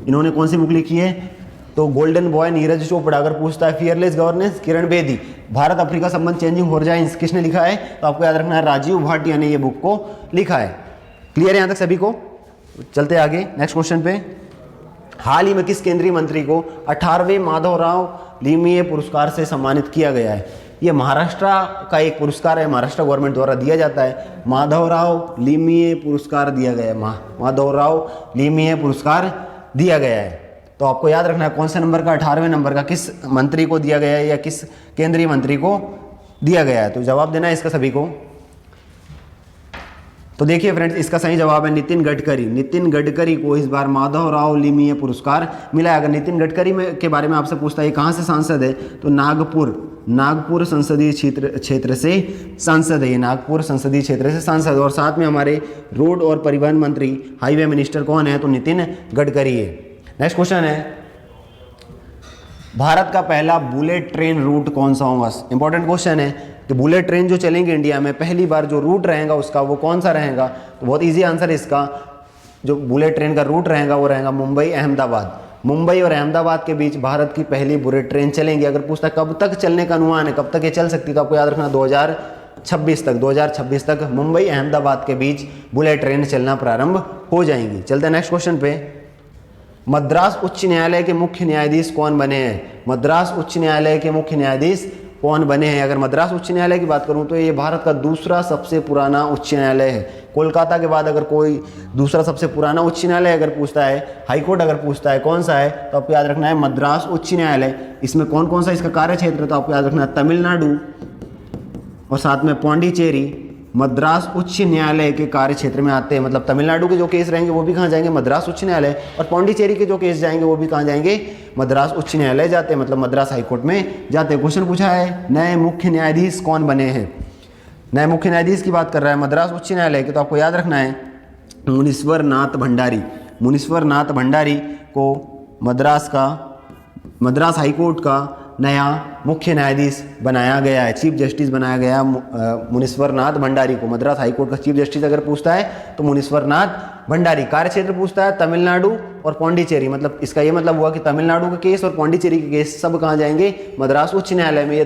इन्होंने कौन सी बुक लिखी है तो गोल्डन बॉय नीरज चोपड़ा। अगर पूछता है fearless governance Kiran Bedi, Bharat Africa संबंध चेंजिंग होराइजन्स किसने लिखा है तो आपको याद रखना है राजीव भाटिया ने ये बुक को लिखा है। क्लियर है यहाँ तक सभी को? चलते आगे नेक्स्ट क्वेश्चन पे। हाल ही में किस केंद्रीय मंत्री को 18वें माधवराव लीमिये पुरस्कार से सम्मानित किया गया है? ये महाराष्ट्र का एक पुरस्कार है, महाराष्ट्र गवर्नमेंट द्वारा दिया जाता है। माधवराव लीमिये पुरस्कार दिया गया है, माधवराव लीमिये पुरस्कार दिया गया है। तो आपको याद रखना है कौन से नंबर का, 18वें नंबर का किस मंत्री को दिया गया है या किस केंद्रीय मंत्री को दिया गया है। तो जवाब देना है इसका सभी को। तो देखिए फ्रेंड्स, इसका सही जवाब है नितिन गडकरी। नितिन गडकरी को इस बार माधवराव लीमिये पुरस्कार मिला है। अगर नितिन गडकरी के बारे में आपसे पूछता है कहाँ से सांसद है तो नागपुर संसदीय क्षेत्र से सांसद है। नागपुर संसदीय क्षेत्र से सांसद। और साथ में हमारे रोड और परिवहन मंत्री, हाईवे मिनिस्टर कौन है तो नितिन गडकरी है। नेक्स्ट क्वेश्चन है भारत का पहला बुलेट ट्रेन रूट कौन सा होगा? इंपॉर्टेंट क्वेश्चन है कि बुलेट ट्रेन जो चलेंगे इंडिया में पहली बार जो रूट रहेगा उसका वो कौन सा रहेगा? तो बहुत इजी आंसर है इसका, जो बुलेट ट्रेन का रूट रहेगा वो रहेगा मुंबई अहमदाबाद। मुंबई और अहमदाबाद के बीच भारत की पहली बुलेट ट्रेन चलेंगी। अगर पूछता कब तक चलने का अनुमान है, कब तक ये चल सकती है, तो आपको याद रखना 2026 तक, 2026 तक मुंबई अहमदाबाद के बीच बुलेट ट्रेन चलना प्रारंभ हो जाएंगी। चलते हैं नेक्स्ट क्वेश्चन पे। मद्रास उच्च न्यायालय के मुख्य न्यायाधीश कौन बने हैं? मद्रास उच्च न्यायालय के मुख्य न्यायाधीश कौन बने हैं? अगर मद्रास उच्च न्यायालय की बात करूं तो ये भारत का दूसरा सबसे पुराना उच्च न्यायालय है। कोलकाता के बाद अगर कोई दूसरा सबसे पुराना उच्च न्यायालय अगर पूछता है, हाईकोर्ट अगर पूछता है कौन सा है, तो आपको याद रखना है मद्रास उच्च न्यायालय। इसमें कौन कौन सा इसका कार्य क्षेत्र है, तो आपको याद रखना है तमिलनाडु और साथ में पौंडीचेरी मद्रास उच्च न्यायालय के कार्य क्षेत्र में आते हैं। मतलब तमिलनाडु के जो केस रहेंगे वो भी कहाँ जाएंगे? मद्रास उच्च न्यायालय। और पौंडीचेरी के जो केस जाएंगे वो भी कहाँ जाएंगे? मद्रास उच्च न्यायालय जाते हैं, मतलब मद्रास हाईकोर्ट में जाते हैं। क्वेश्चन पूछा है नए मुख्य न्यायाधीश कौन बने हैं? नए मुख्य न्यायाधीश की बात कर रहा है मद्रास उच्च न्यायालय के, तो आपको याद रखना है मुनीश्वर नाथ भंडारी। मुनीश्वर नाथ भंडारी को मद्रास हाईकोर्ट का नया मुख्य न्यायाधीश बनाया गया है, चीफ जस्टिस बनाया गया मुनीश्वर नाथ भंडारी को। मद्रास हाईकोर्ट का चीफ जस्टिस अगर पूछता है तो मुनीश्वर नाथ भंडारी। कार्य क्षेत्र पूछता है तमिलनाडु और पौंडीचेरी, मतलब इसका ये मतलब हुआ कि तमिलनाडु के केस और पौंडीचेरी के केस सब कहाँ जाएंगे? मद्रास उच्च न्यायालय में। ये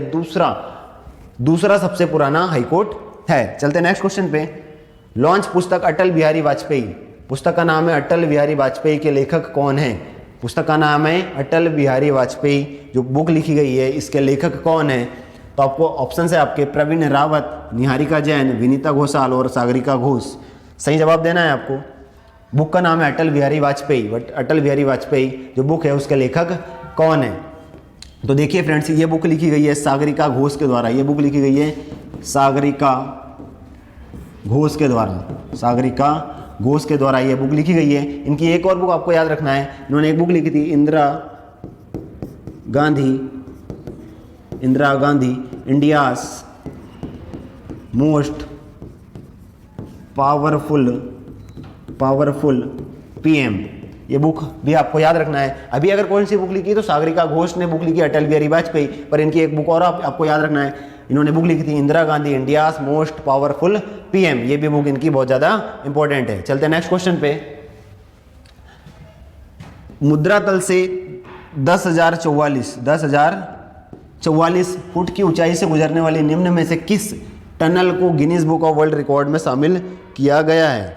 दूसरा सबसे पुराना हाईकोर्ट है। चलते नेक्स्ट क्वेश्चन पे। लॉन्च पुस्तक अटल बिहारी वाजपेयी, पुस्तक का नाम है अटल बिहारी वाजपेयी के लेखक कौन है? पुस्तक का नाम है अटल बिहारी वाजपेयी। जो बुक लिखी गई है इसके लेखक कौन है? तो आपको ऑप्शन है आपके प्रवीण रावत, निहारिका जैन, विनीता घोषाल और सागरिका घोष। सही जवाब देना है आपको। बुक का नाम है अटल बिहारी वाजपेयी। बट अटल बिहारी वाजपेयी जो बुक है उसके लेखक कौन है? तो देखिए फ्रेंड्स, ये बुक लिखी गई है सागरिका घोष के द्वारा। ये बुक लिखी गई है सागरिका घोष के द्वारा। सागरिका घोष के द्वारा ये बुक लिखी गई है। इनकी एक और बुक आपको याद रखना है, इन्होंने एक बुक लिखी थी Indira Gandhi India's most powerful PM. ये बुक भी आपको याद रखना है। अभी अगर कौन सी बुक लिखी तो सागरिका घोष ने बुक लिखी अटल बिहारी वाजपेयी, पर इनकी एक बुक और आपको याद रखना है, इन्होंने बुक लिखी थी Indira Gandhi India's most powerful PM. ये भी बुक इनकी बहुत ज्यादा इंपॉर्टेंट है। चलते हैं नेक्स्ट क्वेश्चन पे। मुद्रा तल से 10,044 फुट की ऊंचाई से गुजरने वाली निम्न में से किस टनल को Guinness book of world record में शामिल किया गया है?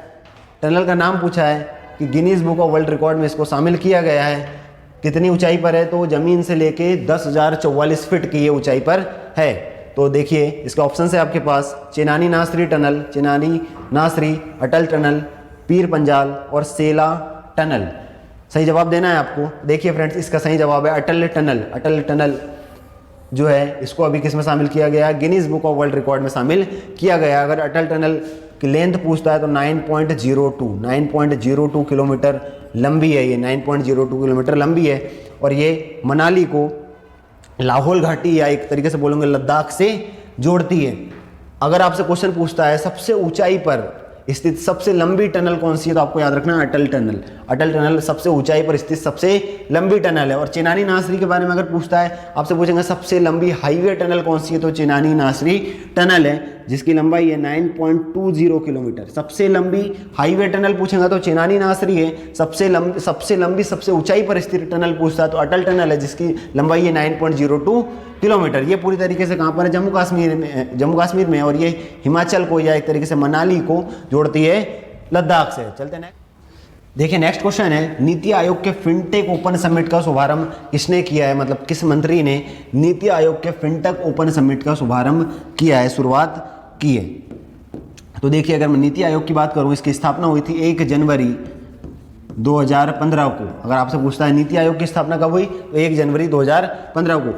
टनल का नाम पूछा है कि Guinness book of world record में इसको शामिल किया गया है। कितनी ऊंचाई पर है? तो जमीन से लेके 10,044 फीट की ये ऊंचाई पर है। तो देखिए इसका ऑप्शन है आपके पास चेनानी नासरी टनल, चेनानी नासरी, अटल टनल, पीर पंजाल और सेला टनल। सही जवाब देना है आपको। देखिए फ्रेंड्स, इसका सही जवाब है अटल टनल। अटल टनल जो है इसको अभी किस में शामिल किया गया है? Guinness book of world record में शामिल किया गया। अगर अटल टनल की लेंथ पूछता है तो 9.02 किलोमीटर लंबी है। ये 9.02 किलोमीटर लंबी है और ये मनाली को लाहौल घाटी या एक तरीके से बोलेंगे लद्दाख से जोड़ती है। अगर आपसे क्वेश्चन पूछता है सबसे ऊंचाई पर स्थित सबसे लंबी टनल कौन सी है, तो आपको याद रखना है अटल टनल। अटल टनल सबसे ऊंचाई पर स्थित सबसे लंबी टनल है। और चेनानी नासरी के बारे में अगर पूछता है, आपसे पूछेंगे सबसे लंबी हाईवे टनल कौन सी है, तो चेनानी नासरी टनल है जिसकी लंबाई है 9.20 किलोमीटर। सबसे लंबी हाईवे टनल पूछेंगे तो चेनानी नासरी है। सबसे लंबी सबसे ऊंचाई पर स्थित टनल पूछता है तो अटल टनल है जिसकी लंबाई है 9.02 किलोमीटर। ये पूरी तरीके से कहाँ पर है? जम्मू कश्मीर में। और ये हिमाचल को या एक तरीके से मनाली को जोड़ती है लद्दाख से। चलते हैं देखिए नेक्स्ट क्वेश्चन है, NITI Aayog K fintech open summit का शुभारंभ किसने किया है? मतलब किस मंत्री ने NITI Aayog K fintech open summit का शुभारंभ किया है, शुरुआत की है? तो देखिए अगर मैं नीति आयोग की बात करूं, इसकी स्थापना हुई थी 1 जनवरी 2015 को। अगर आपसे पूछता है नीति आयोग की स्थापना कब हुई, तो 1 जनवरी 2015 को।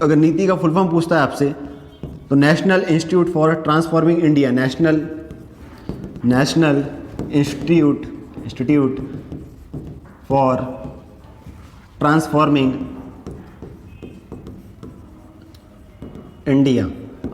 अगर नीति का फुल फॉर्म पूछता है आपसे तो national institute for transforming India, national institute for transforming India.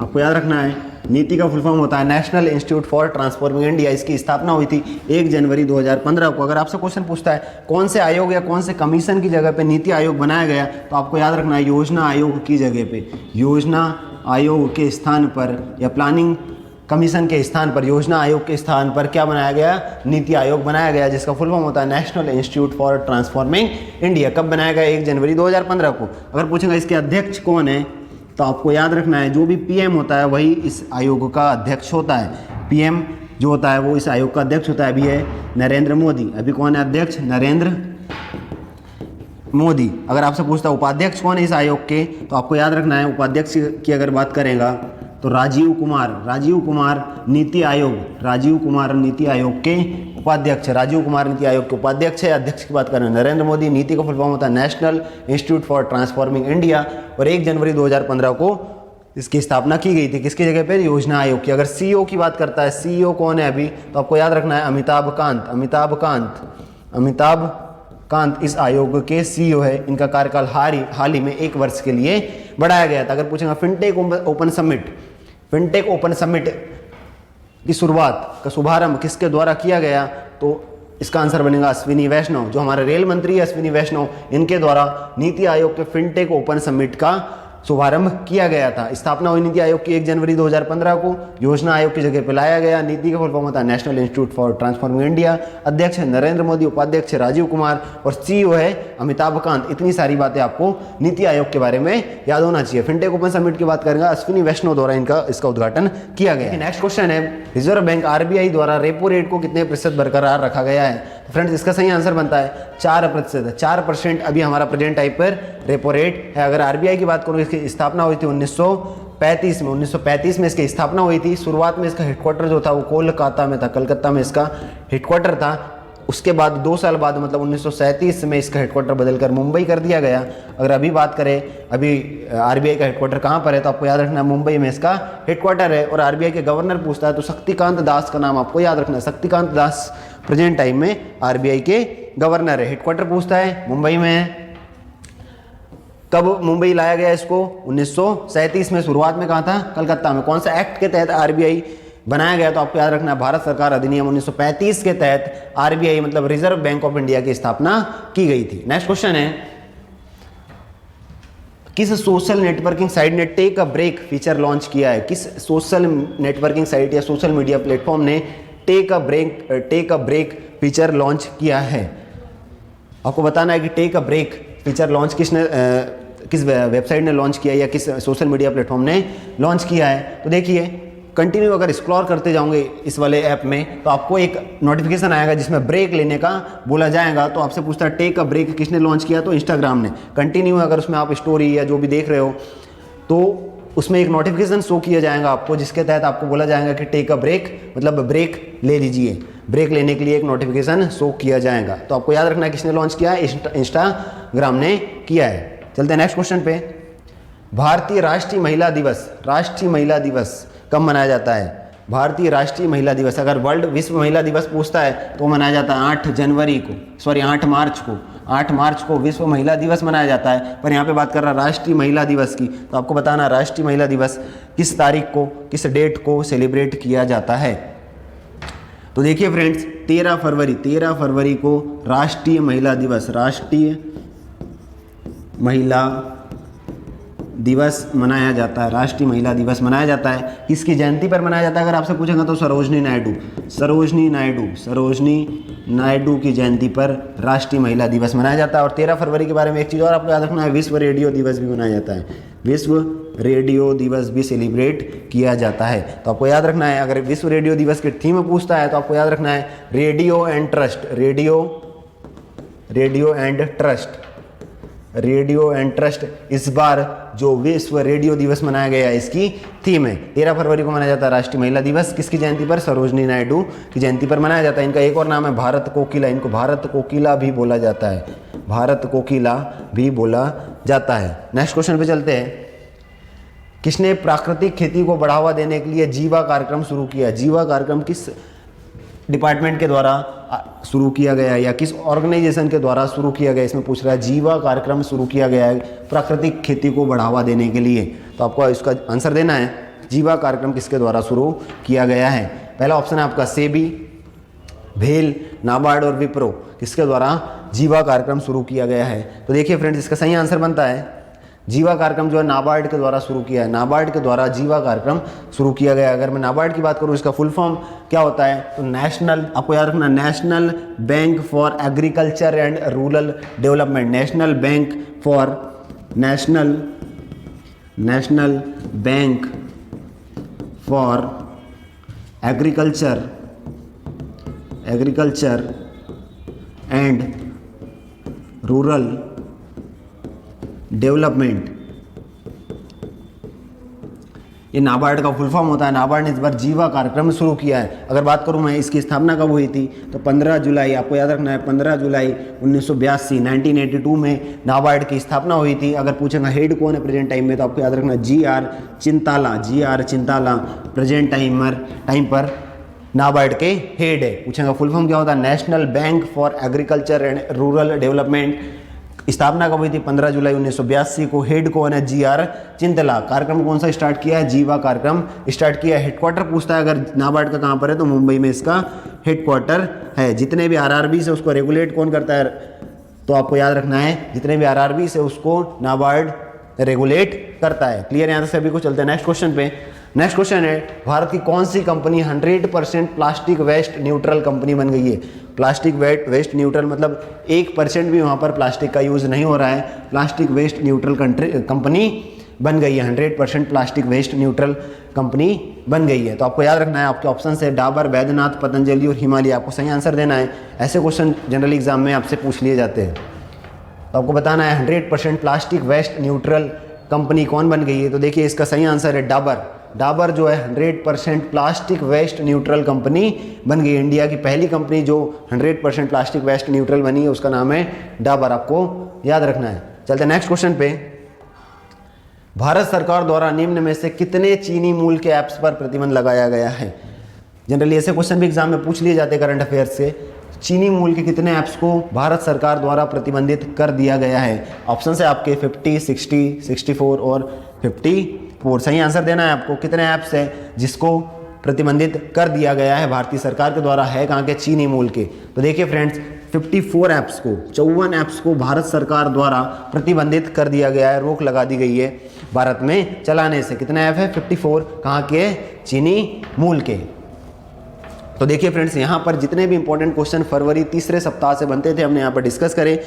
आपको याद रखना है नीति का फुल फॉर्म होता है national institute for transforming India. इसकी स्थापना हुई थी 1 जनवरी 2015 को। अगर आपसे क्वेश्चन पूछता है कौन से आयोग या कौन से कमीशन की जगह पे नीति आयोग बनाया गया, तो आपको याद रखना है योजना आयोग की जगह पे, योजना आयोग के स्थान पर या प्लानिंग कमीशन के स्थान पर, योजना आयोग के स्थान पर क्या बनाया गया, नीति आयोग बनाया गया, जिसका फुल फॉर्म होता है national institute for transforming India. कब बनाया गया? 1 जनवरी 2015 को। अगर पूछेंगे इसके अध्यक्ष कौन है, तो आपको याद रखना है जो भी पीएम होता है वही इस आयोग का अध्यक्ष होता है। पीएम जो होता है वो इस आयोग का अध्यक्ष होता है। अभी है नरेंद्र मोदी, अभी कौन है अध्यक्ष? नरेंद्र मोदी। अगर आपसे पूछता है उपाध्यक्ष कौन है इस आयोग के, तो आपको याद रखना है उपाध्यक्ष की अगर बात करेगा तो राजीव कुमार नीति आयोग, राजीव कुमार नीति आयोग के उपाध्यक्ष, राजीव कुमार नीति आयोग के उपाध्यक्ष है। अध्यक्ष की बात करें नरेंद्र मोदी। नीति का फुल फॉर्म होता है national institute for transforming India, और 1 जनवरी 2015 को इसकी स्थापना की गई थी। किसकी जगह पे? योजना आयोग की। अगर सीईओ की बात करता है, सीईओ कौन है अभी, तो आपको याद रखना है अमिताभ कांत इस आयोग के सीईओ है। इनका कार्यकाल हाल ही में 1 वर्ष के लिए बढ़ाया गया था। अगर पूछेंगे फिनटेक ओपन समिट की शुरुआत का शुभारंभ किसके द्वारा किया गया, तो इसका आंसर बनेगा अश्विनी वैष्णव, जो हमारे रेल मंत्री है अश्विनी वैष्णव, इनके द्वारा NITI Aayog K fintech open summit का शुभारंभ किया गया था। स्थापना हुई नीति आयोग की 1 जनवरी 2015 को। योजना आयोग की जगह पे लाया गया। नीति का फुल फॉर्म होता है national institute for transforming India. अध्यक्ष है नरेंद्र मोदी, उपाध्यक्ष है राजीव कुमार, और सीईओ है अमिताभ कांत। इतनी सारी बातें आपको नीति आयोग के बारे में याद होना चाहिए। फिनटेक ओपन समिट की बात करेंगे, अश्विनी वैष्णव द्वारा इसका उद्घाटन किया गया। नेक्स्ट क्वेश्चन है रिजर्व बैंक आरबीआई द्वारा रेपो रेट को कितने प्रतिशत बरकरार रखा गया है? फ्रेंड्स इसका सही आंसर बनता है 4%। 4% अभी हमारा प्रेजेंट टाइप पर रेपो रेट है। अगर आरबीआई की बात करूँ, इसकी स्थापना हुई थी 1935 में। 1935 में इसकी स्थापना हुई थी। शुरुआत में इसका हेडक्वार्टर जो था वो कोलकाता में था, कलकत्ता में इसका हेडक्वार्टर था। उसके बाद 2 साल बाद मतलब 1937 में इसका हेडक्वार्टर बदलकर मुंबई कर दिया गया। अगर अभी बात करें अभी आरबीआई का हेडक्वार्टर कहाँ पर है, तो आपको याद रखना है मुंबई में इसका हेडक्वार्टर है। और आरबीआई के गवर्नर पूछता है तो शक्तिकांत दास का नाम आपको याद रखना है। शक्तिकांत दास प्रेजेंट टाइम में आरबीआई के गवर्नर है। हेडक्वार्टर पूछता है मुंबई में है। कब मुंबई लाया गया इसको? 1937 में। शुरुआत में कहाँ था? कलकत्ता में। कौन सा एक्ट के तहत आरबीआई बनाया गया, तो आपको याद रखना है भारत सरकार अधिनियम 1935 के तहत आरबीआई मतलब रिजर्व बैंक ऑफ इंडिया की स्थापना की गई थी। नेक्स्ट क्वेश्चन है किस सोशल नेटवर्किंग साइट ने take a break feature launch किया है? किस सोशल नेटवर्किंग साइट या सोशल मीडिया प्लेटफॉर्म ने take a break feature launch किया है? आपको बताना है कि take a break feature launch किस वेबसाइट ने लॉन्च किया या किस सोशल मीडिया प्लेटफॉर्म ने लॉन्च किया है। तो देखिए कंटिन्यू अगर एक्सप्लोर करते जाओगे इस वाले ऐप में, तो आपको एक नोटिफिकेशन आएगा जिसमें ब्रेक लेने का बोला जाएगा। तो आपसे पूछता है टेक अ ब्रेक किसने लॉन्च किया, तो इंस्टाग्राम ने। कंटिन्यू अगर उसमें आप स्टोरी या जो भी देख रहे हो तो उसमें एक नोटिफिकेशन शो किया जाएगा आपको, जिसके तहत आपको बोला जाएगा कि टेक अ ब्रेक मतलब ब्रेक ले लीजिए। ब्रेक लेने के लिए एक नोटिफिकेशन शो किया जाएगा। तो आपको याद रखना है किसने लॉन्च किया है? इंस्टाग्राम ने किया है। चलते हैं नेक्स्ट क्वेश्चन पे। भारतीय राष्ट्रीय महिला दिवस कब मनाया जाता है? भारतीय राष्ट्रीय महिला दिवस अगर वर्ल्ड विश्व महिला दिवस पूछता है तो मनाया जाता है 8 मार्च को विश्व महिला दिवस मनाया जाता है। पर यहाँ पे बात कर रहा है राष्ट्रीय महिला दिवस की, तो आपको बताना राष्ट्रीय महिला दिवस किस तारीख को, किस डेट को सेलिब्रेट किया जाता है। तो देखिए फ्रेंड्स 13 फरवरी को राष्ट्रीय महिला दिवस मनाया जाता है। राष्ट्रीय महिला दिवस मनाया जाता है। किसकी जयंती पर मनाया जाता है? अगर आपसे पूछेंगे तो सरोजनी नायडू की जयंती पर राष्ट्रीय महिला दिवस मनाया जाता है। और 13 फरवरी के बारे में एक चीज़ और आपको याद रखना है, विश्व रेडियो दिवस भी मनाया जाता है। विश्व रेडियो दिवस भी सेलिब्रेट किया जाता है। तो आपको याद रखना है अगर विश्व रेडियो दिवस के थीम में पूछता है तो आपको याद रखना है रेडियो एंड ट्रस्ट इस बार जो विश्व रेडियो दिवस मनाया गया है इसकी थीम है। 13 फरवरी को मनाया जाता है राष्ट्रीय महिला दिवस। किसकी जयंती पर? सरोजनी नायडू की जयंती पर मनाया जाता है। इनका एक और नाम है भारत कोकिला। इनको भारत कोकिला भी बोला जाता है। नेक्स्ट क्वेश्चन पे चलते हैं। किसने प्राकृतिक खेती को बढ़ावा देने के लिए जीवा कार्यक्रम शुरू किया? जीवा कार्यक्रम किस डिपार्टमेंट के द्वारा शुरू किया गया है या किस ऑर्गेनाइजेशन के द्वारा शुरू किया गया? इसमें पूछ रहा है जीवा कार्यक्रम शुरू किया गया है प्राकृतिक खेती को बढ़ावा देने के लिए। तो आपको इसका आंसर देना है जीवा कार्यक्रम किसके द्वारा शुरू किया गया है? पहला ऑप्शन है आपका सेबी, भेल, नाबार्ड और विप्रो, किसके द्वारा जीवा कार्यक्रम शुरू किया गया है? तो देखिए फ्रेंड्स, इसका सही आंसर बनता है जीवा कार्यक्रम जो है नाबार्ड के द्वारा शुरू किया है। नाबार्ड के द्वारा जीवा कार्यक्रम शुरू किया गया है। अगर मैं नाबार्ड की बात करूं, इसका फुल फॉर्म क्या होता है? तो नेशनल, आपको याद रखना, national bank for agriculture and rural development. National bank for agriculture and rural development, ये नाबार्ड का फुल फॉर्म होता है। नाबार्ड ने इस बार जीवा कार्यक्रम शुरू किया है। अगर बात करूं मैं इसकी स्थापना कब हुई थी, तो 15 जुलाई, आपको याद रखना है 15 जुलाई 1982 1982 में नाबार्ड की स्थापना हुई थी। अगर पूछेगा हेड कौन है प्रेजेंट टाइम में, तो आपको याद रखना जी.आर. चिंताला प्रेजेंट टाइम पर नाबार्ड के हेड है। पूछेगा फुल फॉर्म क्या होता है? National bank for agriculture and rural development. स्थापना कब हुई थी? 15 जुलाई 1982 को। हेड कौन है? जी.आर. चिंतला। कार्यक्रम कौन सा स्टार्ट किया है? जीवा कार्यक्रम स्टार्ट किया है। हेडक्वार्टर पूछता है अगर नाबार्ड का कहाँ पर है, तो मुंबई में इसका हेडक्वार्टर है। जितने भी आरआरबी से उसको रेगुलेट कौन करता है, तो आपको याद रखना है जितने भी आरआरबी से उसको नाबार्ड रेगुलेट करता है। क्लियर? यहाँ से अभी को चलते हैं नेक्स्ट क्वेश्चन पे। नेक्स्ट क्वेश्चन है, भारत की कौन सी company 100% plastic waste neutral company बन गई है? प्लास्टिक वेस्ट न्यूट्रल मतलब 1% भी वहाँ पर प्लास्टिक का यूज़ नहीं हो रहा है। प्लास्टिक वेस्ट न्यूट्रल कंपनी बन गई है। 100% प्लास्टिक वेस्ट न्यूट्रल कंपनी बन गई है। तो आपको याद रखना है, आपके ऑप्शन से डाबर, बैद्यनाथ, पतंजलि और हिमालय। आपको सही आंसर देना है। ऐसे क्वेश्चन जनरल एग्जाम में आपसे पूछ लिए जाते हैं। तो आपको बताना है 100% प्लास्टिक वेस्ट न्यूट्रल कंपनी कौन बन गई है? तो देखिए इसका सही आंसर है डाबर जो है 100% प्लास्टिक वेस्ट न्यूट्रल कंपनी बन गई। इंडिया की पहली कंपनी जो 100% प्लास्टिक वेस्ट न्यूट्रल बनी है, उसका नाम है डाबर। आपको याद रखना है। चलते हैं नेक्स्ट क्वेश्चन पे। भारत सरकार द्वारा निम्न में से कितने चीनी मूल के ऐप्स पर प्रतिबंध लगाया गया है? जनरली ऐसे क्वेश्चन भी एग्जाम में पूछ लिए जाते हैं करंट अफेयर्स से। चीनी मूल के कितने ऐप्स को भारत सरकार द्वारा प्रतिबंधित कर दिया गया है? ऑप्शन है आपके 50, 60, 64 और 54। सही आंसर देना है आपको। कितने ऐप्स हैं जिसको प्रतिबंधित कर दिया गया है भारतीय सरकार के द्वारा? है कहाँ के? चीनी मूल के। तो देखिए फ्रेंड्स, 54 ऐप्स को, 54 ऐप्स को भारत सरकार द्वारा प्रतिबंधित कर दिया गया है, रोक लगा दी गई है भारत में चलाने से। कितने ऐप है? 54। कहाँ के? चीनी मूल के। तो देखिए फ्रेंड्स, यहाँ पर जितने भी इंपॉर्टेंट क्वेश्चन फरवरी तीसरे सप्ताह से बनते थे, हमने यहाँ पर डिस्कस करे।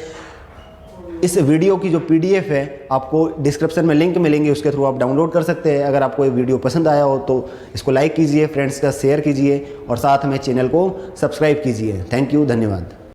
इस वीडियो की जो PDF है आपको डिस्क्रिप्शन में लिंक मिलेंगे, उसके थ्रू आप डाउनलोड कर सकते हैं। अगर आपको ये वीडियो पसंद आया हो तो इसको लाइक कीजिए, फ्रेंड्स का शेयर कीजिए और साथ में चैनल को सब्सक्राइब कीजिए। थैंक यू, धन्यवाद।